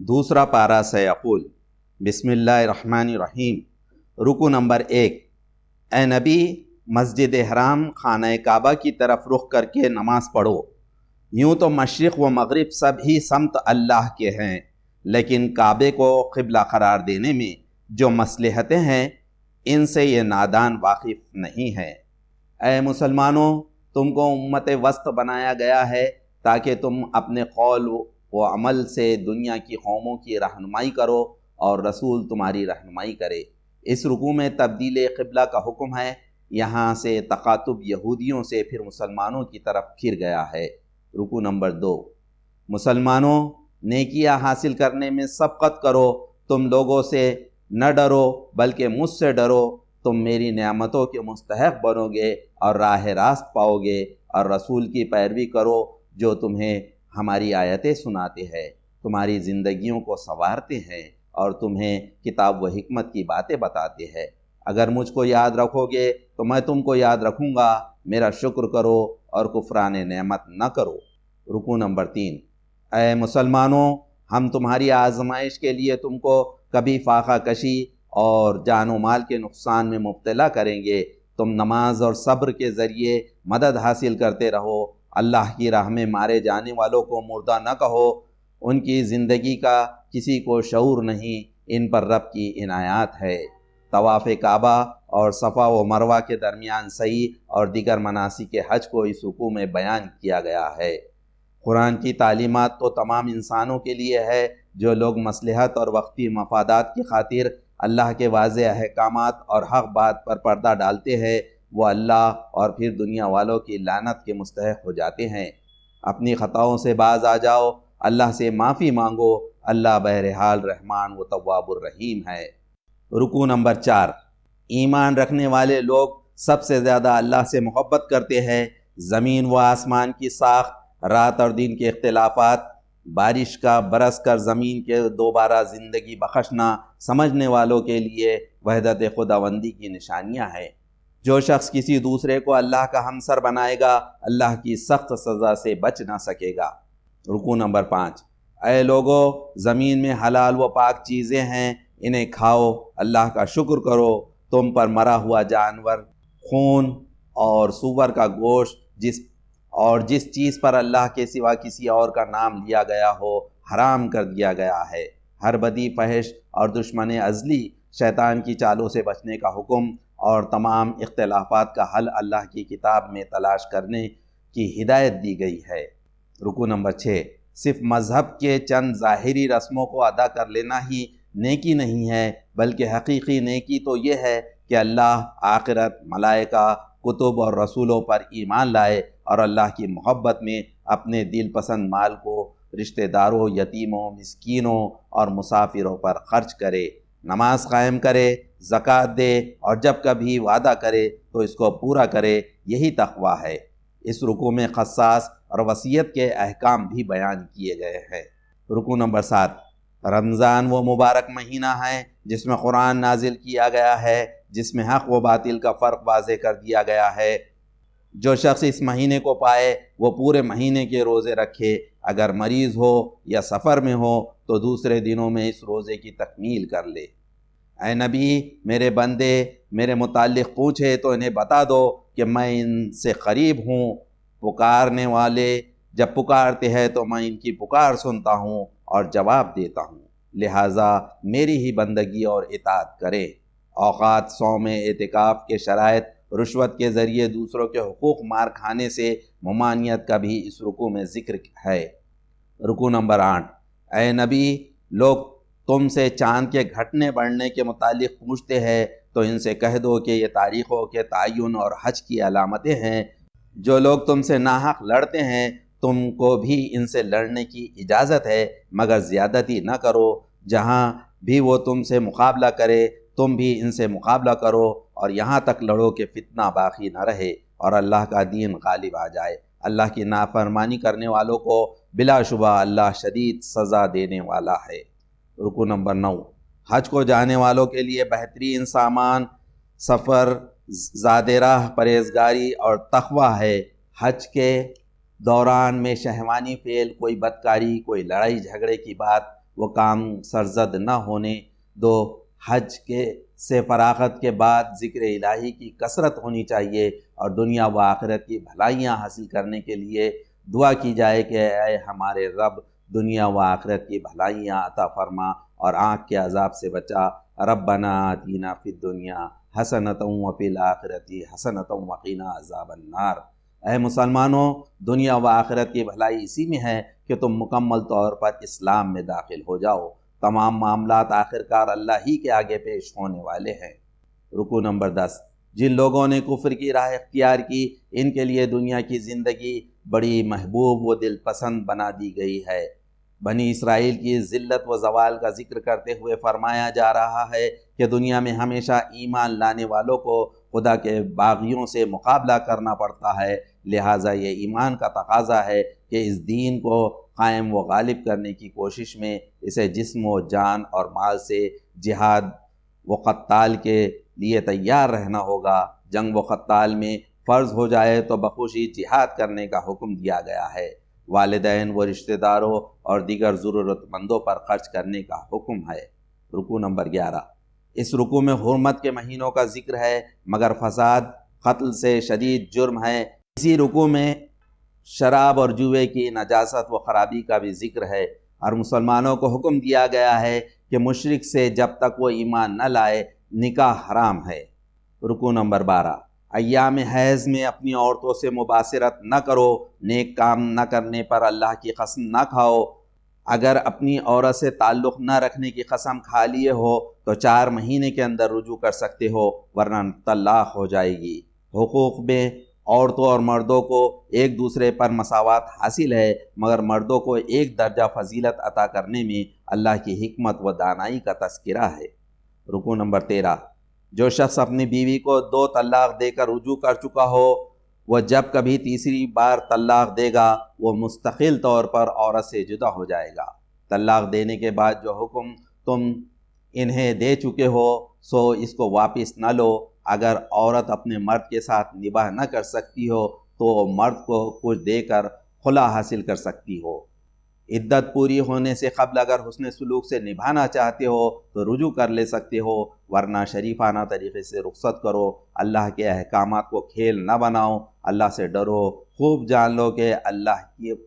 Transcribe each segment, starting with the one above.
دوسرا پارا سیقول بسم اللہ الرحمن الرحیم۔ رکو نمبر 1، اے نبی مسجد حرام خانہ کعبہ کی طرف رخ کر کے نماز پڑھو۔ یوں تو مشرق و مغرب سب ہی سمت اللہ کے ہیں، لیکن کعبے کو قبلہ قرار دینے میں جو مصلحتیں ہیں ان سے یہ نادان واقف نہیں ہے۔ اے مسلمانوں، تم کو امت وسط بنایا گیا ہے تاکہ تم اپنے قول و عمل سے دنیا کی قوموں کی رہنمائی کرو اور رسول تمہاری رہنمائی کرے۔ اس رکوع میں تبدیل قبلہ کا حکم ہے، یہاں سے تخاطب یہودیوں سے پھر مسلمانوں کی طرف پھر گیا ہے۔ رکوع نمبر 2، مسلمانوں نیکیاں حاصل کرنے میں سبقت کرو، تم لوگوں سے نہ ڈرو بلکہ مجھ سے ڈرو، تم میری نعمتوں کے مستحق بنو گے اور راہ راست پاؤ گے، اور رسول کی پیروی کرو جو تمہیں ہماری آیتیں سناتے ہیں، تمہاری زندگیوں کو سنوارتے ہیں اور تمہیں کتاب و حکمت کی باتیں بتاتے ہیں۔ اگر مجھ کو یاد رکھو گے تو میں تم کو یاد رکھوں گا، میرا شکر کرو اور کفران نعمت نہ کرو۔ رکوع نمبر 3، اے مسلمانوں، ہم تمہاری آزمائش کے لیے تم کو کبھی فاقہ کشی اور جان و مال کے نقصان میں مبتلا کریں گے، تم نماز اور صبر کے ذریعے مدد حاصل کرتے رہو۔ اللہ کی راہ میں مارے جانے والوں کو مردہ نہ کہو، ان کی زندگی کا کسی کو شعور نہیں، ان پر رب کی عنایات ہے۔ طواف کعبہ اور صفا و مروہ کے درمیان سعی اور دیگر مناسک حج کو اس رکوع میں بیان کیا گیا ہے۔ قرآن کی تعلیمات تو تمام انسانوں کے لیے ہے، جو لوگ مصلحت اور وقتی مفادات کی خاطر اللہ کے واضح احکامات اور حق بات پر پردہ ڈالتے ہیں، وہ اللہ اور پھر دنیا والوں کی لعنت کے مستحق ہو جاتے ہیں۔ اپنی خطاؤں سے باز آ جاؤ، اللہ سے معافی مانگو، اللہ بہرحال رحمان و تواب الرحیم ہے۔ رکوع نمبر 4، ایمان رکھنے والے لوگ سب سے زیادہ اللہ سے محبت کرتے ہیں۔ زمین و آسمان کی ساخت، رات اور دن کے اختلافات، بارش کا برس کر زمین کے دوبارہ زندگی بخشنا سمجھنے والوں کے لیے وحدت خداوندی کی نشانیاں ہیں۔ جو شخص کسی دوسرے کو اللہ کا ہمسر بنائے گا، اللہ کی سخت سزا سے بچ نہ سکے گا۔ رکوع نمبر 5، اے لوگو، زمین میں حلال و پاک چیزیں ہیں، انہیں کھاؤ، اللہ کا شکر کرو۔ تم پر مرا ہوا جانور، خون اور سور کا گوشت جس چیز پر اللہ کے سوا کسی اور کا نام لیا گیا ہو حرام کر دیا گیا ہے۔ ہر بدی، فحش اور دشمن ازلی شیطان کی چالوں سے بچنے کا حکم اور تمام اختلافات کا حل اللہ کی کتاب میں تلاش کرنے کی ہدایت دی گئی ہے۔ رکوع نمبر 6، صرف مذہب کے چند ظاہری رسموں کو ادا کر لینا ہی نیکی نہیں ہے، بلکہ حقیقی نیکی تو یہ ہے کہ اللہ، آخرت، ملائکہ، کتب اور رسولوں پر ایمان لائے اور اللہ کی محبت میں اپنے دل پسند مال کو رشتہ داروں، یتیموں، مسکینوں اور مسافروں پر خرچ کرے، نماز قائم کرے، زکوٰۃ دے اور جب کبھی وعدہ کرے تو اس کو پورا کرے، یہی تقویٰ ہے۔ اس رکوع میں قصاص اور وصیت کے احکام بھی بیان کیے گئے ہیں۔ رکوع نمبر 7، رمضان وہ مبارک مہینہ ہے جس میں قرآن نازل کیا گیا ہے، جس میں حق و باطل کا فرق واضح کر دیا گیا ہے۔ جو شخص اس مہینے کو پائے وہ پورے مہینے کے روزے رکھے، اگر مریض ہو یا سفر میں ہو تو دوسرے دنوں میں اس روزے کی تکمیل کر لے۔ اے نبی، میرے بندے میرے متعلق پوچھے تو انہیں بتا دو کہ میں ان سے قریب ہوں، پکارنے والے جب پکارتے ہیں تو میں ان کی پکار سنتا ہوں اور جواب دیتا ہوں، لہٰذا میری ہی بندگی اور اطاعت کریں۔ اوقات، صوم، اعتکاف کے شرائط، رشوت کے ذریعے دوسروں کے حقوق مار کھانے سے ممانعت کا بھی اس رکوع میں ذکر ہے۔ رکوع نمبر 8، اے نبی، لوگ تم سے چاند کے گھٹنے بڑھنے کے متعلق پوچھتے ہیں تو ان سے کہہ دو کہ یہ تاریخوں کے تعین اور حج کی علامتیں ہیں۔ جو لوگ تم سے ناحق لڑتے ہیں تم کو بھی ان سے لڑنے کی اجازت ہے، مگر زیادتی نہ کرو۔ جہاں بھی وہ تم سے مقابلہ کرے تم بھی ان سے مقابلہ کرو، اور یہاں تک لڑو کہ فتنہ باقی نہ رہے اور اللہ کا دین غالب آ جائے۔ اللہ کی نافرمانی کرنے والوں کو بلا شبہ اللہ شدید سزا دینے والا ہے۔ رکوع نمبر 9، حج کو جانے والوں کے لیے بہترین سامان سفر، زاد راہ، پرہیزگاری اور تقویٰ ہے۔ حج کے دوران میں شہوانی فعل، کوئی بدکاری، کوئی لڑائی جھگڑے کی بات وہ کام سرزد نہ ہونے دو۔ حج کے سے فراغت کے بعد ذکر الہی کی کثرت ہونی چاہیے اور دنیا و آخرت کی بھلائیاں حاصل کرنے کے لیے دعا کی جائے کہ اے ہمارے رب دنیا و آخرت کی بھلائیاں عطا فرما اور آنکھ کے عذاب سے بچا۔ ربنا آتینا فی الدنیا حسنۃ وفی الآخرۃ حسنۃ وقنا عذاب النار۔ اے مسلمانوں، دنیا و آخرت کی بھلائی اسی میں ہے کہ تم مکمل طور پر اسلام میں داخل ہو جاؤ۔ تمام معاملات آخرکار اللہ ہی کے آگے پیش ہونے والے ہیں۔ رکوع نمبر 10۔ جن لوگوں نے کفر کی راہ اختیار کی ان کے لیے دنیا کی زندگی بڑی محبوب و دل پسند بنا دی گئی ہے۔ بنی اسرائیل کی ذلت و زوال کا ذکر کرتے ہوئے فرمایا جا رہا ہے کہ دنیا میں ہمیشہ ایمان لانے والوں کو خدا کے باغیوں سے مقابلہ کرنا پڑتا ہے، لہٰذا یہ ایمان کا تقاضا ہے کہ اس دین کو قائم و غالب کرنے کی کوشش میں اسے جسم و جان اور مال سے جہاد و قتال کے لیے تیار رہنا ہوگا۔ جنگ و قتال میں فرض ہو جائے تو بخوشی جہاد کرنے کا حکم دیا گیا ہے۔ والدین و رشتہ داروں اور دیگر ضرورت مندوں پر خرچ کرنے کا حکم ہے۔ رکوع نمبر 11۔ اس رکوع میں حرمت کے مہینوں کا ذکر ہے مگر فساد قتل سے شدید جرم ہے۔ اسی رکوع میں شراب اور جوئے کی نجاست و خرابی کا بھی ذکر ہے اور مسلمانوں کو حکم دیا گیا ہے کہ مشرک سے جب تک وہ ایمان نہ لائے نکاح حرام ہے۔ رکوع نمبر 12۔ ایام حیض میں اپنی عورتوں سے مباشرت نہ کرو، نیک کام نہ کرنے پر اللہ کی قسم نہ کھاؤ۔ اگر اپنی عورت سے تعلق نہ رکھنے کی قسم کھا لیے ہو تو 4 مہینے کے اندر رجوع کر سکتے ہو ورنہ طلاق ہو جائے گی۔ حقوق میں عورتوں اور مردوں کو ایک دوسرے پر مساوات حاصل ہے مگر مردوں کو ایک درجہ فضیلت عطا کرنے میں اللہ کی حکمت و دانائی کا تذکرہ ہے۔ رکوع نمبر 13۔ جو شخص اپنی بیوی کو 2 طلاق دے کر رجوع کر چکا ہو وہ جب کبھی تیسری بار طلاق دے گا وہ مستقل طور پر عورت سے جدا ہو جائے گا۔ طلاق دینے کے بعد جو حکم تم انہیں دے چکے ہو سو اس کو واپس نہ لو۔ اگر عورت اپنے مرد کے ساتھ نباہ نہ کر سکتی ہو تو مرد کو کچھ دے کر خلا حاصل کر سکتی ہو۔ عدت پوری ہونے سے قبل اگر حسن سلوک سے نبھانا چاہتے ہو تو رجوع کر لے سکتے ہو ورنہ شریفانہ طریقے سے رخصت کرو۔ اللہ کے احکامات کو کھیل نہ بناؤ، اللہ سے ڈرو، خوب جان لو کہ اللہ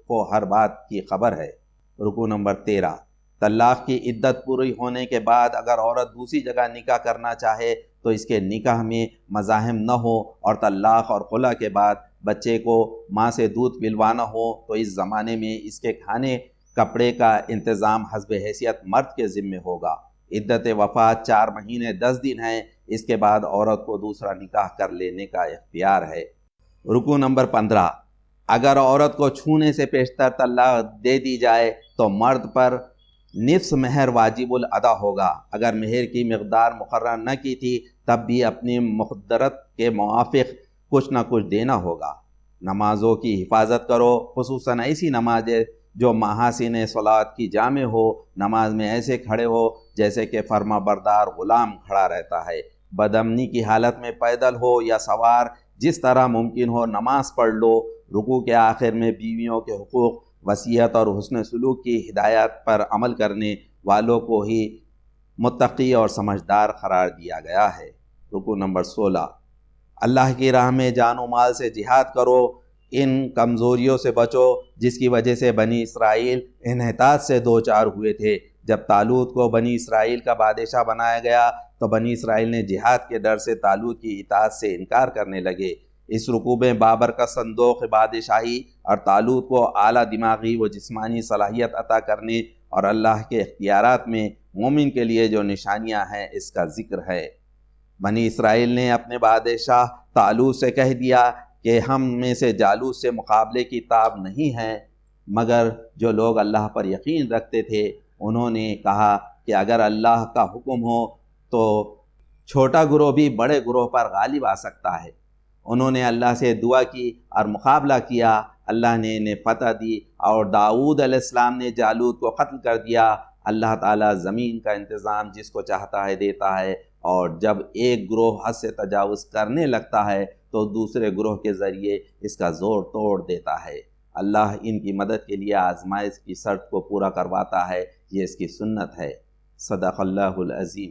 کو ہر بات کی خبر ہے۔ رکوع نمبر 13۔ طلاق کی عدت پوری ہونے کے بعد اگر عورت دوسری جگہ نکاح کرنا چاہے تو اس کے نکاح میں مزاحم نہ ہو اور طلاق اور خلا کے بعد بچے کو ماں سے دودھ پلوانا ہو تو اس زمانے میں اس کے کھانے کپڑے کا انتظام حسب حیثیت مرد کے ذمہ ہوگا۔ عدت وفات 4 مہینے 10 دن ہے، اس کے بعد عورت کو دوسرا نکاح کر لینے کا اختیار ہے۔ رکوع نمبر 15۔ اگر عورت کو چھونے سے پیشتر طلاق دے دی جائے تو مرد پر نصف مہر واجب الادا ہوگا۔ اگر مہر کی مقدار مقرر نہ کی تھی تب بھی اپنی مقدرت کے موافق کچھ نہ کچھ دینا ہوگا۔ نمازوں کی حفاظت کرو، خصوصاً ایسی نمازیں جو محاسن صلاۃ کی جامع ہو۔ نماز میں ایسے کھڑے ہو جیسے کہ فرما بردار غلام کھڑا رہتا ہے۔ بدامنی کی حالت میں پیدل ہو یا سوار، جس طرح ممکن ہو نماز پڑھ لو۔ رکوع کے آخر میں بیویوں کے حقوق، وصیت اور حسن سلوک کی ہدایات پر عمل کرنے والوں کو ہی متقی اور سمجھدار قرار دیا گیا ہے۔ رکوع نمبر 16۔ اللہ کی راہ میں جان و مال سے جہاد کرو، ان کمزوریوں سے بچو جس کی وجہ سے بنی اسرائیل انحطاط سے دوچار ہوئے تھے۔ جب طالوت کو بنی اسرائیل کا بادشاہ بنایا گیا تو بنی اسرائیل نے جہاد کے ڈر سے طالوت کی اطاعت سے انکار کرنے لگے۔ اس رکوع میں بابر کا صندوق بادشاہی اور طالوت کو اعلیٰ دماغی و جسمانی صلاحیت عطا کرنے اور اللہ کے اختیارات میں مومن کے لیے جو نشانیاں ہیں اس کا ذکر ہے۔ بنی اسرائیل نے اپنے بادشاہ طالوت سے کہہ دیا کہ ہم میں سے جالوت سے مقابلے کی تاب نہیں ہے، مگر جو لوگ اللہ پر یقین رکھتے تھے انہوں نے کہا کہ اگر اللہ کا حکم ہو تو چھوٹا گروہ بھی بڑے گروہ پر غالب آ سکتا ہے۔ انہوں نے اللہ سے دعا کی اور مقابلہ کیا، اللہ نے انہیں فتح دی اور داؤد علیہ السلام نے جالوت کو قتل کر دیا۔ اللہ تعالیٰ زمین کا انتظام جس کو چاہتا ہے دیتا ہے، اور جب ایک گروہ حد سے تجاوز کرنے لگتا ہے تو دوسرے گروہ کے ذریعے اس کا زور توڑ دیتا ہے۔ اللہ ان کی مدد کے لیے آزمائش کی شرط کو پورا کرواتا ہے، یہ اس کی سنت ہے۔ صدق اللہ العظیم۔